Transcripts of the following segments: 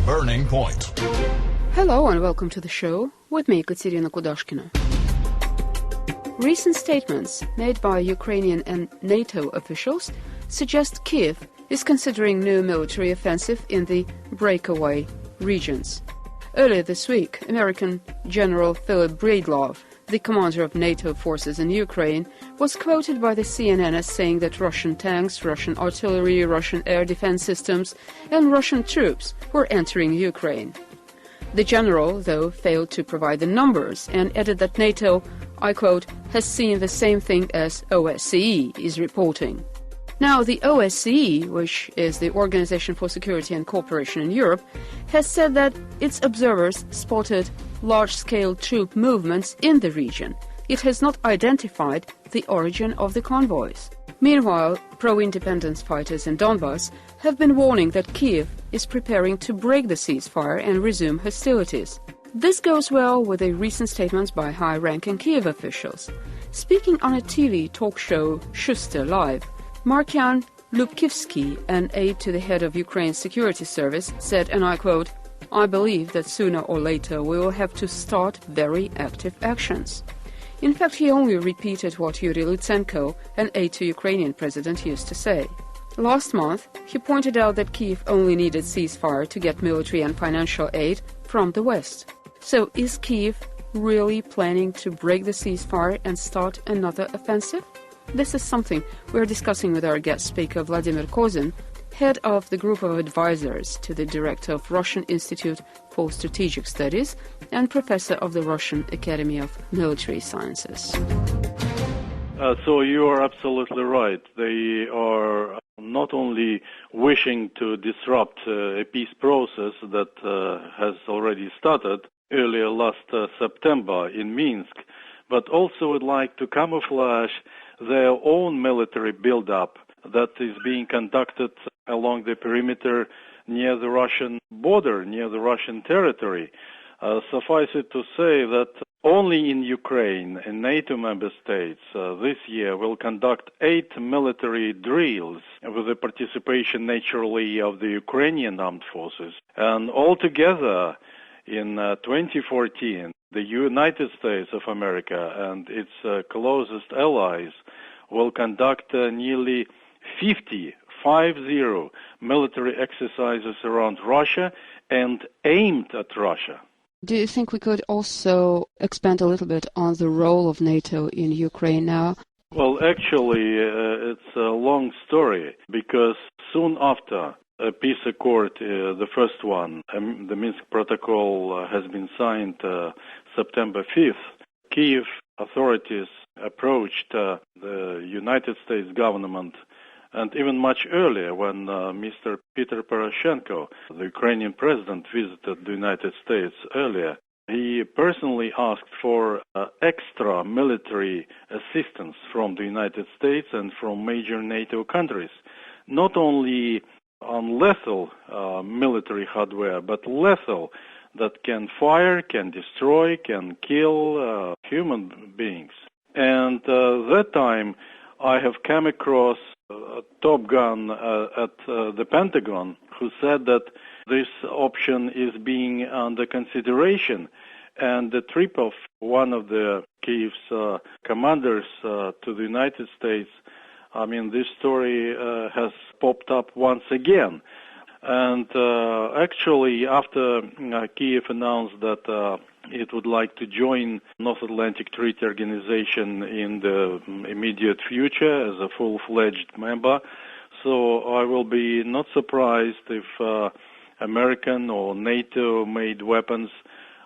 Burning Point. Hello and welcome to the show with me, Katerina Kudashkina. Recent statements made by Ukrainian and NATO officials suggest Kiev is considering new military offensive in the breakaway regions. Earlier this week, American General Philip Breedlove, the commander of NATO forces in Ukraine, was quoted by the CNN as saying that Russian tanks, Russian artillery, Russian air defense systems, and Russian troops were entering Ukraine. The general, though, failed to provide the numbers and added that NATO, I quote, has seen the same thing as OSCE is reporting. Now, the OSCE, which is the Organization for Security and Cooperation in Europe, has said that its observers spotted large-scale troop movements in the region. It has not identified the origin of the convoys. Meanwhile, pro-independence fighters in Donbass have been warning that Kiev is preparing to break the ceasefire and resume hostilities. This goes well with the recent statements by high-ranking Kiev officials. Speaking on a TV talk show, Horstel Live, Markian Lubkivsky, an aide to the head of Ukraine's security service, said, and I quote, "I believe that sooner or later we will have to start very active actions." In fact, he only repeated what Yuri Lutsenko, an aide to Ukrainian president, used to say. Last month, he pointed out that Kiev only needed ceasefire to get military and financial aid from the West. So is Kiev really planning to break the ceasefire and start another offensive? This is something we're discussing with our guest speaker, Vladimir Kozin, head of the group of advisors to the director of Russian Institute for Strategic Studies and professor of the Russian Academy of Military Sciences. So you are absolutely right. They are not only wishing to disrupt a peace process that has already started earlier last September in Minsk, but also would like to camouflage their own military build-up that is being conducted along the perimeter near the Russian border, near the Russian territory. Suffice it to say that only in Ukraine and NATO member states this year will conduct 8 military drills with the participation naturally of the Ukrainian armed forces. And altogether in 2014, the United States of America and its closest allies will conduct nearly 50 military exercises around Russia and aimed at Russia. Do you think we could also expand a little bit on the role of NATO in Ukraine now? Well, actually, it's a long story because soon after a peace accord, the first one, the Minsk Protocol has been signed September 5th. Kiev authorities approached the United States government, and even much earlier when Mr. Peter Poroshenko, the Ukrainian president, visited the United States earlier, he personally asked for extra military assistance from the United States and from major NATO countries, not only on lethal military hardware, but lethal that can fire, can destroy, can kill human beings. And that time I have come across a top gun at the Pentagon who said that this option is being under consideration. And the trip of one of the Kiev's commanders to the United States, I mean, this story has popped up once again. And actually, after Kiev announced that it would like to join North Atlantic Treaty Organization in the immediate future as a full-fledged member, so I will be not surprised if American or NATO-made weapons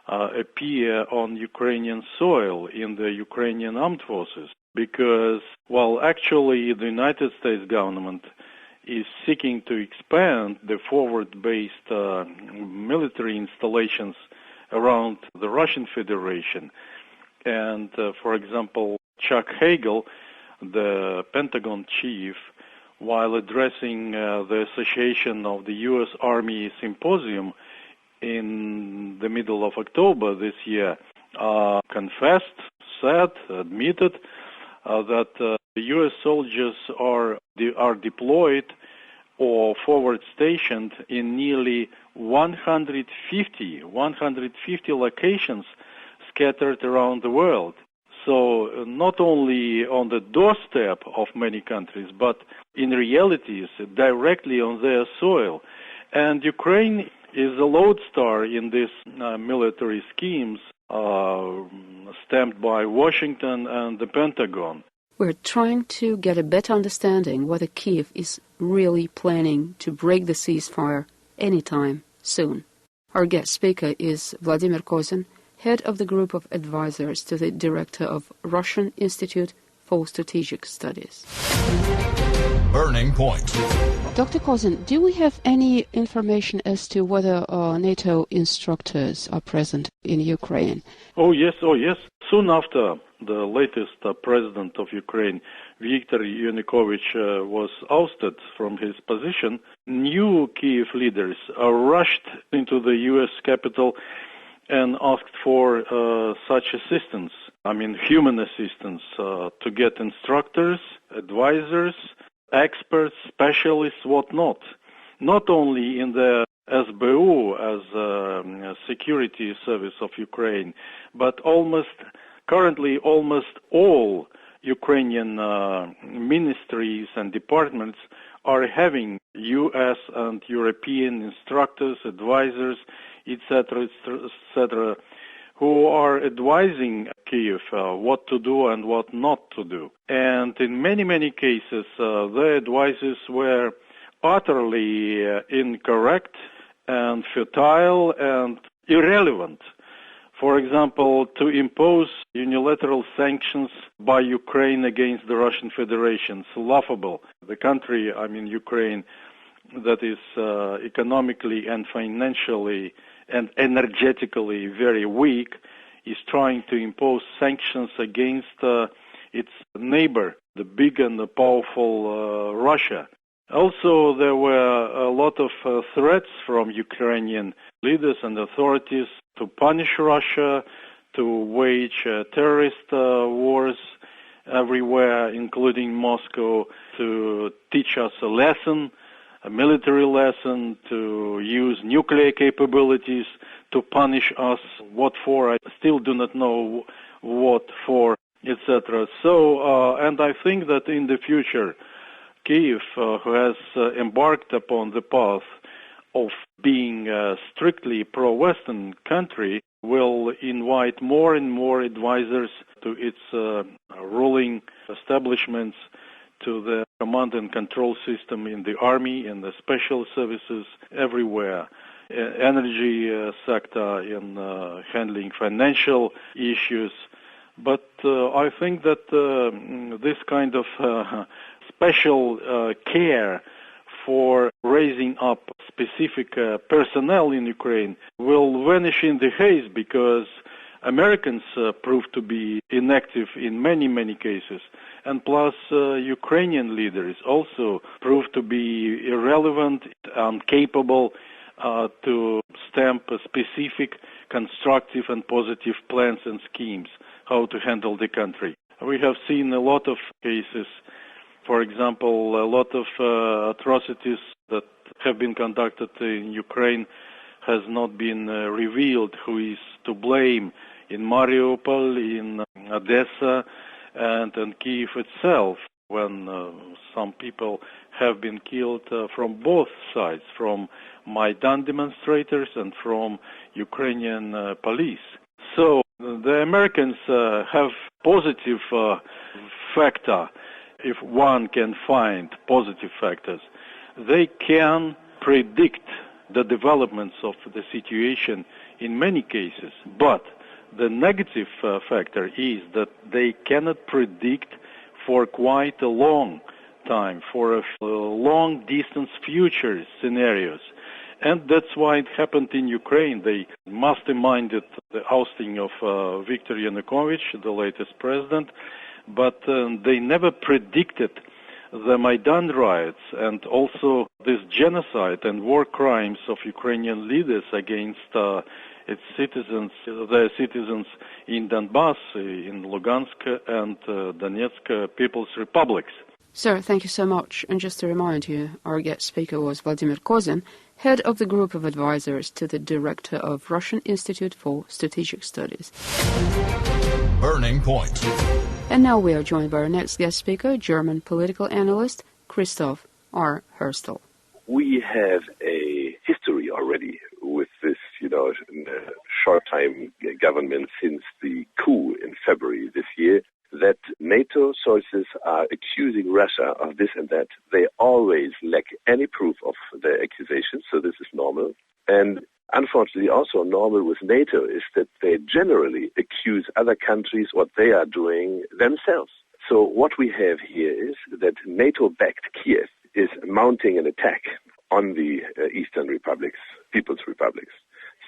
appear on Ukrainian soil in the Ukrainian armed forces. Because, well, actually, the United States government is seeking to expand the forward-based military installations around the Russian Federation. And, for example, Chuck Hagel, the Pentagon chief, while addressing the Association of the U.S. Army Symposium in the middle of October this year, confessed, said, admitted that the U.S. soldiers are deployed or forward stationed in nearly 150 locations scattered around the world. So not only on the doorstep of many countries, but in reality directly on their soil. And Ukraine is a lodestar in these military schemes stamped by Washington and the Pentagon. We're trying to get a better understanding whether Kiev is really planning to break the ceasefire anytime soon. Our guest speaker is Vladimir Kozin, head of the group of advisors to the director of Russian Institute for Strategic Studies. Burning Point. Dr. Kozin, do we have any information as to whether NATO instructors are present in Ukraine? Oh yes. Soon after the latest president of Ukraine, Viktor Yanukovych, was ousted from his position, new Kiev leaders rushed into the U.S. capital and asked for such assistance, human assistance, to get instructors, advisors, experts, specialists, whatnot. Not only in the SBU, as security service of Ukraine, but currently almost all Ukrainian ministries and departments are having U.S. and European instructors, advisors, etc., who are advising Kiev what to do and what not to do. And in many cases, their advices were utterly incorrect and futile and irrelevant. For example, to impose unilateral sanctions by Ukraine against the Russian Federation is laughable. The country, Ukraine, that is economically and financially and energetically very weak, is trying to impose sanctions against its neighbor, the big and the powerful Russia. Also, there were a lot of threats from Ukrainian leaders and authorities to punish Russia, to wage terrorist wars everywhere, including Moscow, to teach us a lesson, a military lesson, to use nuclear capabilities to punish us. What for? I still do not know what for, etc. So, and I think that in the future, Kiev, who has embarked upon the path of being a strictly pro-Western country, will invite more and more advisors to its ruling establishments, to the command and control system in the army, in the special services, everywhere, energy sector, in handling financial issues. But I think that this kind of special care for raising up specific personnel in Ukraine will vanish in the haze, because Americans proved to be inactive in many cases, and plus Ukrainian leaders also proved to be irrelevant, incapable to stamp specific constructive and positive plans and schemes how to handle the country. We have seen a lot of cases. For example, a lot of atrocities that have been conducted in Ukraine has not been revealed who is to blame in Mariupol, in Odessa, and in Kiev itself, when some people have been killed from both sides, from Maidan demonstrators and from Ukrainian police. So the Americans have positive factor. If one can find positive factors, they can predict the developments of the situation in many cases. But the negative factor is that they cannot predict for quite a long time, for a long-distance future scenarios. And that's why it happened in Ukraine. They masterminded the ousting of Viktor Yanukovych, the latest president, but they never predicted the Maidan riots and also this genocide and war crimes of Ukrainian leaders against its citizens, their citizens in Donbass, in Lugansk and Donetsk People's Republics. Sir, thank you so much. And just to remind you, our guest speaker was Vladimir Kozin, head of the group of advisors to the director of Russian Institute for Strategic Studies. Burning Point. And now we are joined by our next guest speaker, German political analyst Christoph R. Horstel. We have a history already with this, short-time government since the coup in February this year, that NATO sources are accusing Russia of this and that. They always lack any proof of their accusations, so this is normal. And unfortunately, also normal with NATO is that they generally accuse other countries what they are doing themselves. So what we have here is that NATO-backed Kiev is mounting an attack on the Eastern republics, People's Republics,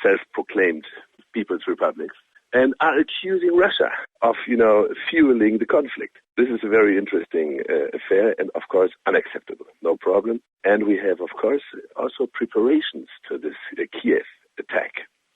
self-proclaimed People's Republics, and are accusing Russia of, fueling the conflict. This is a very interesting affair and, of course, unacceptable. No problem. And we have, of course, also preparations to this Kiev attack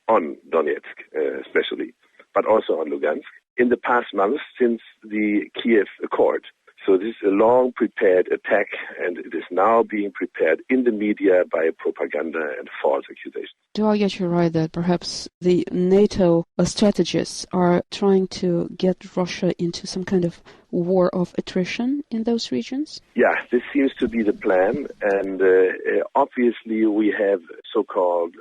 on Donetsk, especially, but also on Lugansk, in the past months since the Kiev Accord. So this is a long-prepared attack, and it is now being prepared in the media by propaganda and false accusations. Do I get you right that perhaps the NATO strategists are trying to get Russia into some kind of war of attrition in those regions? Yeah, this seems to be the plan, and obviously we have so-called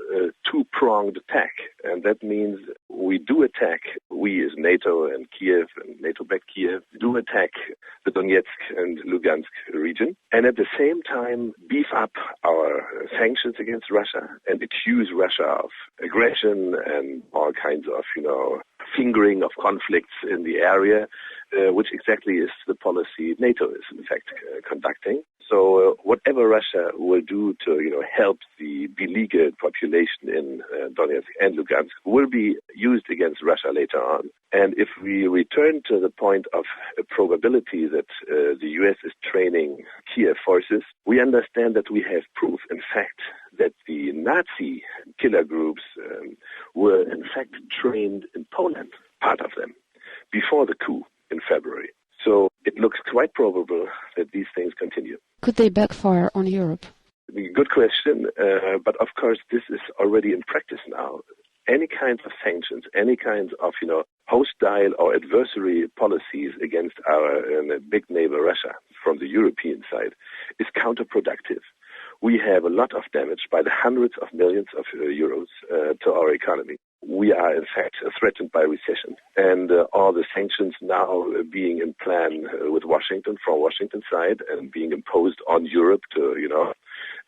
two-pronged attack, and that means we do attack, we as NATO and Kiev and NATO-backed Kiev, do attack the Donetsk and Lugansk region, and at the same time beef up our sanctions against Russia and accuse Russia of aggression and all kinds of, fingering of conflicts in the area, which exactly is the policy NATO is, in fact, conducting. So whatever Russia will do to, help the beleaguered population in Donetsk and Lugansk will be used against Russia later on. And if we return to the point of probability that the U.S. is training Kiev forces, we understand that we have proof, in fact, that the Nazi killer groups were, in fact, trained in Poland, part of them, before the coup in February. So it looks quite probable that these things continue. Could they backfire on Europe? Good question, but of course this is already in practice now. Any kinds of sanctions, any kinds of, hostile or adversary policies against our big neighbor Russia from the European side is counterproductive. We have a lot of damage by the hundreds of millions of euros to our economy. We are, in fact, threatened by recession. And all the sanctions now being in plan with Washington, from Washington side, and being imposed on Europe to,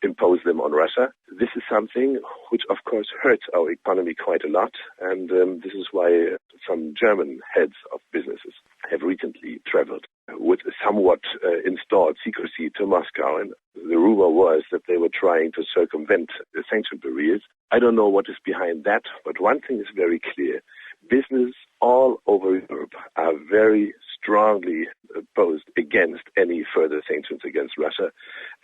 impose them on Russia. This is something which, of course, hurts our economy quite a lot. And this is why some German heads of businesses have recently traveled with a somewhat installed secrecy to Moscow. And the rumor was that they were trying to circumvent the sanction barriers. I don't know what is behind that, but one thing is very clear. Business all over Europe are very strongly opposed against any further sanctions against Russia.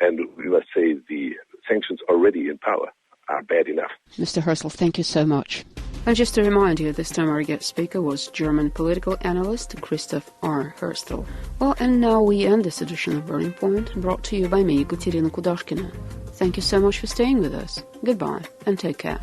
And we must say the sanctions already in power are bad enough. Mr. Horstel, thank you so much. And just to remind you, this time our guest speaker was German political analyst Christoph R. Horstel. Well, and now we end this edition of Burning Point, brought to you by me, Guterina Kudashkina. Thank you so much for staying with us. Goodbye, and take care.